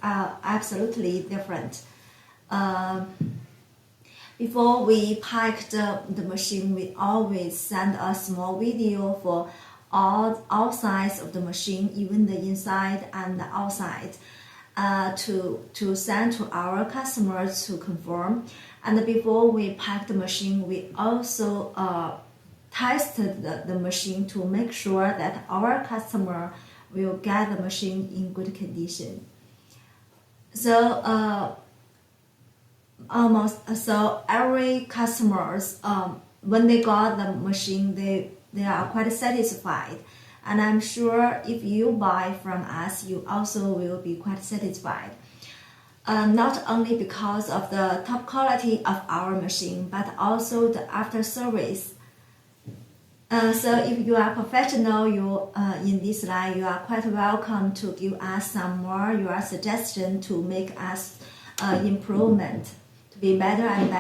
absolutely different. Before we pack the machine, we always send a small video for all sides of the machine, even the inside and the outside, to send to our customers to confirm. And before we pack the machine, we also tested the machine to make sure that our customer will get the machine in good condition. So so every customers, when they got the machine, they are quite satisfied, and I'm sure if you buy from us, you also will be quite satisfied. Not only because of the top quality of our machine, but also the after service. So if you are professional, in this line, you are quite welcome to give us some more your suggestion to make us improvement to be better and better.